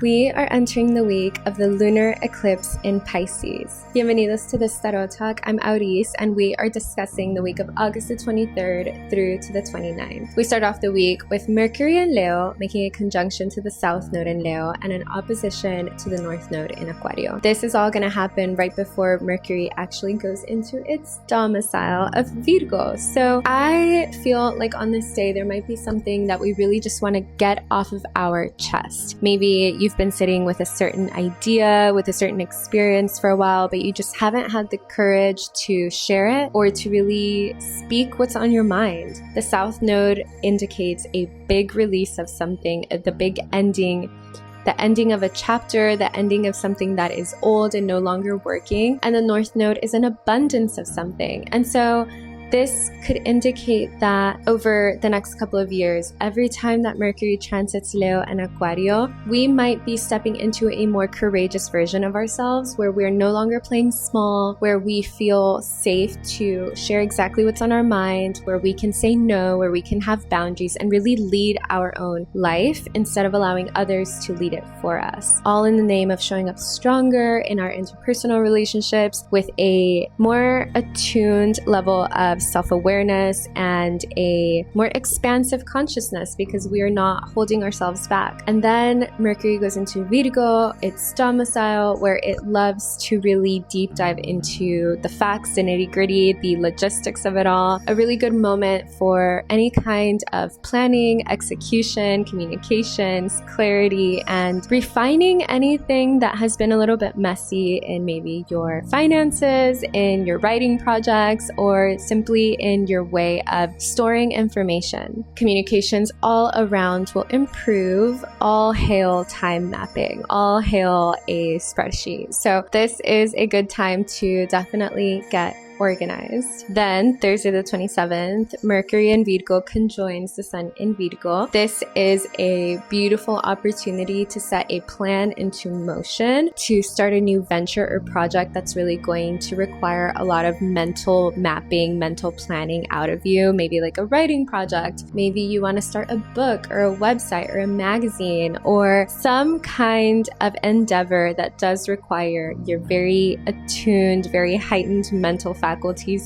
We are entering the week of the lunar eclipse in Pisces. Bienvenidos to the Starot Talk. I'm Auris, and we are discussing the week of August the 23rd through to the 29th. We start off the week with Mercury in Leo making a conjunction to the South Node in Leo and an opposition to the North Node in Aquario. This is all going to happen right before Mercury actually goes into its domicile of Virgo. So I feel like on this day there might be something that we really just want to get off of our chest. Maybe you've been sitting with a certain idea, with a certain experience for a while, but you just haven't had the courage to share it or to really speak what's on your mind. The South Node indicates a big release of something, the big ending, the ending of a chapter, the ending of something that is old and no longer working. And the North Node is an abundance of something. And so this could indicate that over the next couple of years, every time that Mercury transits Leo and Aquario, we might be stepping into a more courageous version of ourselves where we're no longer playing small, where we feel safe to share exactly what's on our mind, where we can say no, where we can have boundaries and really lead our own life instead of allowing others to lead it for us. All in the name of showing up stronger in our interpersonal relationships with a more attuned level of self-awareness and a more expansive consciousness because we are not holding ourselves back. And then Mercury goes into Virgo, its domicile, where it loves to really deep dive into the facts, the nitty-gritty, the logistics of it all. A really good moment for any kind of planning, execution, communications, clarity, and refining anything that has been a little bit messy in maybe your finances, in your writing projects, or simply in your way of storing information. Communications all around will improve. All hail time mapping. All hail a spreadsheet. So this is a good time to definitely get organized. Then Thursday the 27th, Mercury in Virgo conjoins the Sun in Virgo. This is a beautiful opportunity to set a plan into motion, to start a new venture or project that's really going to require a lot of mental mapping, mental planning out of you. Maybe like a writing project. Maybe you want to start a book or a website or a magazine or some kind of endeavor that does require your very attuned, very heightened mental faculties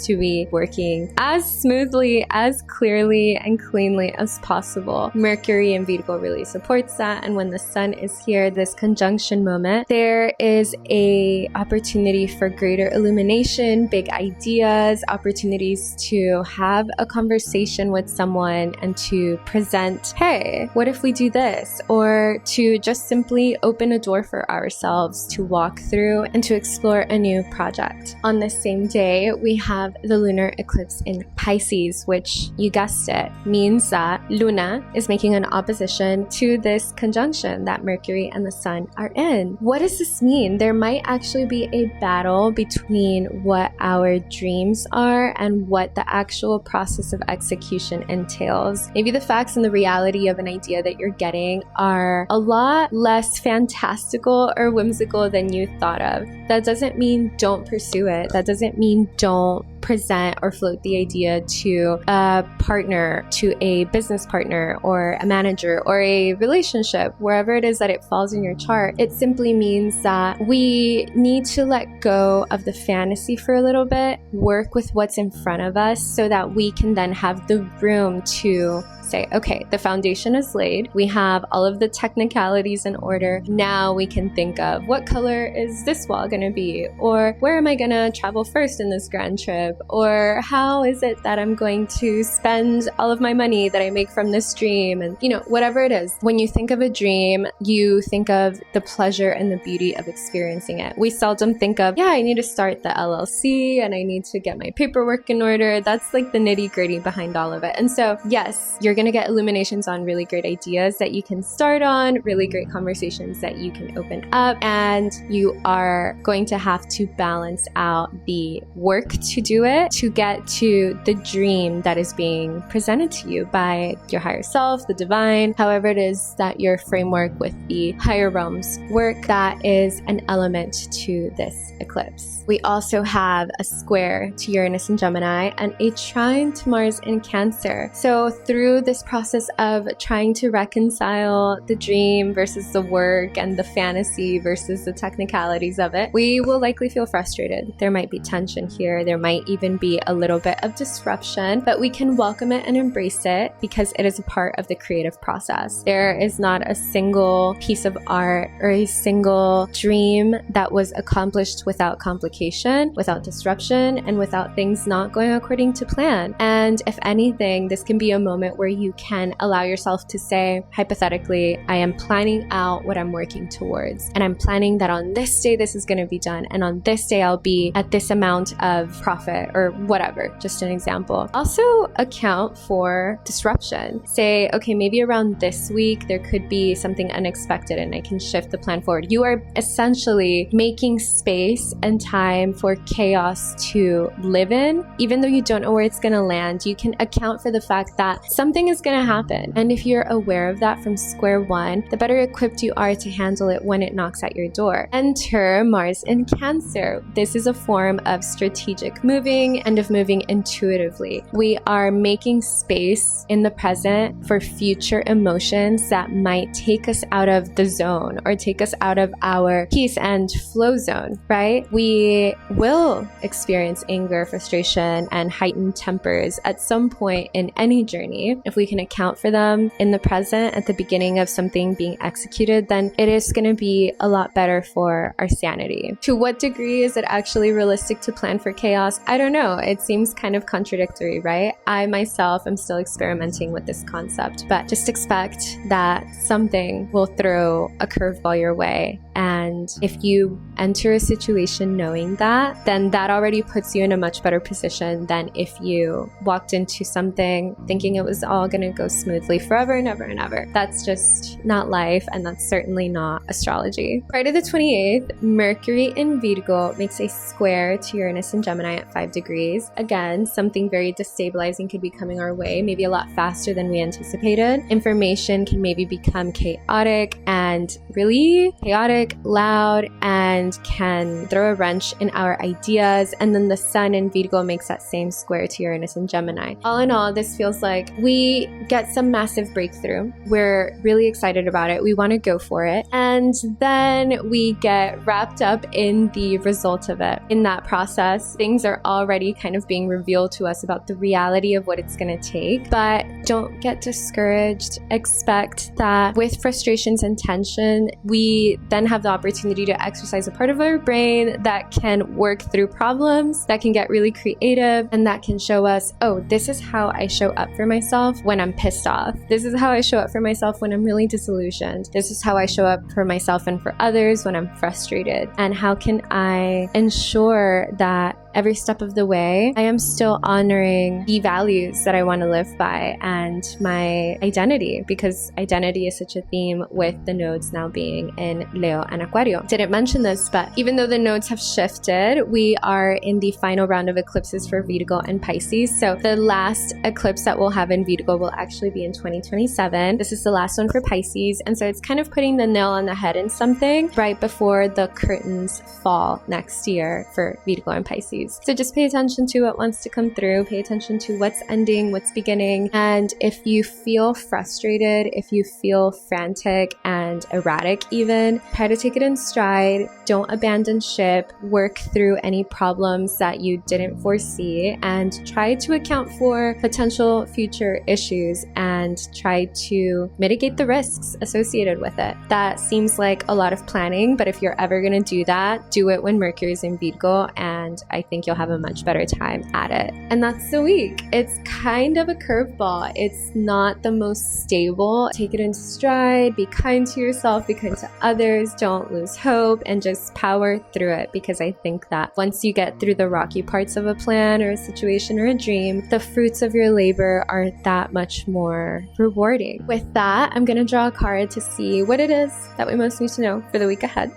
to be working as smoothly, as clearly and cleanly as possible. Mercury in Virgo really supports that, and when the Sun is here, this conjunction moment, there is a opportunity for greater illumination, big ideas, opportunities to have a conversation with someone and to present, hey, what if we do this? Or to just simply open a door for ourselves to walk through and to explore a new project. On this same day, we have the lunar eclipse in Pisces, which, you guessed it, means that Lunar is making an opposition to this conjunction that Mercury and the Sun are in. What does this mean? There might actually be a battle between what our dreams are and what the actual process of execution entails. Maybe the facts and the reality of an idea that you're getting are a lot less fantastical or whimsical than you thought of. That doesn't mean don't pursue it. That doesn't mean don't present or float the idea to a partner, to a business partner or a manager or a relationship, wherever it is that it falls in your chart. It simply means that we need to let go of the fantasy for a little bit, work with what's in front of us so that we can then have the room to say, okay, the foundation is laid. We have all of the technicalities in order. Now we can think of what color is this wall going to be? Or where am I going to travel first in this grand trip? Or how is it that I'm going to spend all of my money that I make from this dream? And, whatever it is. When you think of a dream, you think of the pleasure and the beauty of experiencing it. We seldom think of, I need to start the LLC and I need to get my paperwork in order. That's like the nitty-gritty behind all of it. And so, yes, you're going to get illuminations on really great ideas that you can start on, really great conversations that you can open up, and you are going to have to balance out the work to do it it to get to the dream that is being presented to you by your higher self, the divine, however it is that your framework with the higher realms work. That is an element to this eclipse. We also have a square to Uranus in Gemini and a trine to Mars in Cancer. So through this process of trying to reconcile the dream versus the work and the fantasy versus the technicalities of it, we will likely feel frustrated. There might be tension here. There might even be a little bit of disruption, but we can welcome it and embrace it because it is a part of the creative process. There is not a single piece of art or a single dream that was accomplished without complication, without disruption, and without things not going according to plan. And if anything, this can be a moment where you can allow yourself to say, hypothetically, I am planning out what I'm working towards. And I'm planning that on this day, this is going to be done. And on this day, I'll be at this amount of profit or whatever, just an example. Also account for disruption. Say, okay, maybe around this week, there could be something unexpected and I can shift the plan forward. You are essentially making space and time for chaos to live in. Even though you don't know where it's going to land, you can account for the fact that something is going to happen. And if you're aware of that from square one, the better equipped you are to handle it when it knocks at your door. Enter Mars in Cancer. This is a form of strategic moving and of moving intuitively. We are making space in the present for future emotions that might take us out of the zone or take us out of our peace and flow zone, right? We will experience anger, frustration, and heightened tempers at some point in any journey. If we can account for them in the present at the beginning of something being executed, then it is going to be a lot better for our sanity. To what degree is it actually realistic to plan for chaos? I don't know. It seems kind of contradictory, right? I myself am still experimenting with this concept, but just expect that something will throw a curveball your way. And if you enter a situation knowing that, then that already puts you in a much better position than if you walked into something thinking it was all going to go smoothly forever and ever and ever. That's just not life, and that's certainly not astrology. Friday the 28th, Mercury in Virgo makes a square to Uranus in Gemini at 5 degrees. Again, something very destabilizing could be coming our way, maybe a lot faster than we anticipated. Information can maybe become chaotic and really chaotic, loud, and can throw a wrench in our ideas. And then the Sun in Virgo makes that same square to Uranus in Gemini. All in all, this feels like we get some massive breakthrough. We're really excited about it. We want to go for it. And then we get wrapped up in the result of it. In that process, things are already kind of being revealed to us about the reality of what it's going to take. But don't get discouraged. Expect that with frustrations and tension, we then have the opportunity to exercise a part of our brain that can work through problems, that can get really creative, and that can show us, oh, this is how I show up for myself when I'm pissed off. This is how I show up for myself when I'm really disillusioned. This is how I show up for myself and for others when I'm frustrated. And how can I ensure that every step of the way, I am still honoring the values that I want to live by and my identity, because identity is such a theme with the nodes now being in Leo and Aquario. Didn't mention this, but even though the nodes have shifted, we are in the final round of eclipses for Virgo and Pisces. So the last eclipse that we'll have in Virgo will actually be in 2027. This is the last one for Pisces. And so it's kind of putting the nail on the head in something right before the curtains fall next year for Virgo and Pisces. So just pay attention to what wants to come through, pay attention to what's ending, what's beginning. And if you feel frustrated, if you feel frantic and erratic even, try to take it in stride. Don't abandon ship. Work through any problems that you didn't foresee and try to account for potential future issues and try to mitigate the risks associated with it. That seems like a lot of planning, but if you're ever going to do that, do it when Mercury is in Virgo, and I think you'll have a much better time at it. And that's the week. It's kind of a curveball. It's not the most stable. Take it in stride, be kind to yourself, be kind to others, don't lose hope, and just power through it, because I think that once you get through the rocky parts of a plan or a situation or a dream, the fruits of your labor are that much more rewarding. With that, I'm going to draw a card to see what it is that we most need to know for the week ahead.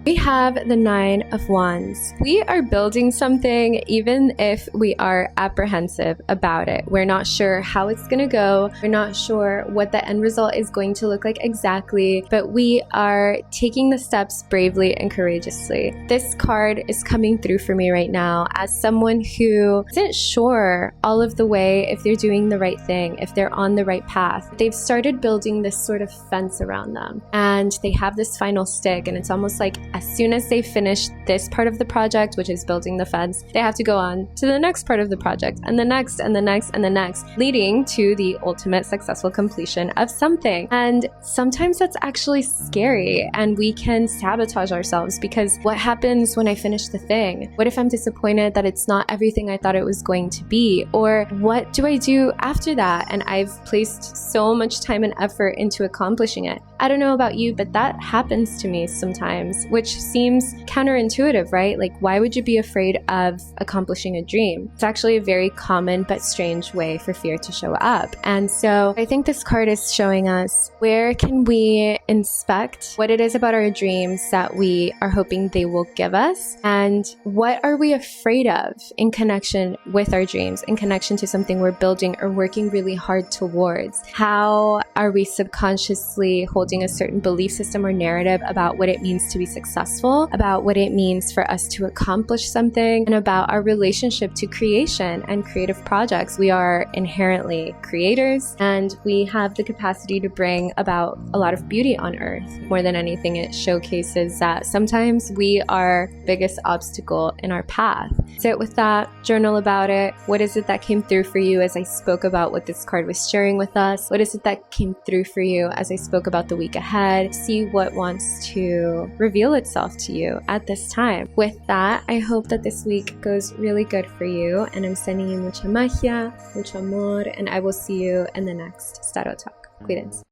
We have the Nine of Wands. We are building something even if we are apprehensive about it. We're not sure how it's going to go. We're not sure what the end result is going to look like exactly, but we are taking the steps bravely and courageously. This card is coming through for me right now as someone who isn't sure all of the way if they're doing the right thing, if they're on the right path. They've started building this sort of fence around them, and they have this final stick, and it's almost like as soon as they finish this part of the project, which is building the fence, they have to go on to the next part of the project, and the next, and the next, and the next, leading to the ultimate successful completion of something. And sometimes that's actually scary, and we can sabotage ourselves because what happens when I finish the thing? What if I'm disappointed that it's not everything I thought it was going to be? Or what do I do after that? And I've placed so much time and effort into accomplishing it. I don't know about you, but that happens to me sometimes, which seems counterintuitive, right? Like, why would you be afraid of accomplishing a dream? It's actually a very common but strange way for fear to show up. And so I think this card is showing us, where can we inspect what it is about our dreams that we are hoping they will give us? And what are we afraid of in connection with our dreams, in connection to something we're building or working really hard towards? How are we subconsciously holding a certain belief system or narrative about what it means to be successful, about what it means for us to accomplish something, and about our relationship to creation and creative projects? We are inherently creators, and we have the capacity to bring about a lot of beauty on earth. More than anything, it showcases that sometimes we are the biggest obstacle in our path. Sit with that, journal about it. What is it that came through for you as I spoke about what this card was sharing with us? What is it that came through for you as I spoke about the week ahead? See what wants to reveal itself to you at this time. With that, I hope that this week goes really good for you, and I'm sending you mucha magia, mucho amor, and I will see you in the next Starot Talk. Cuídense.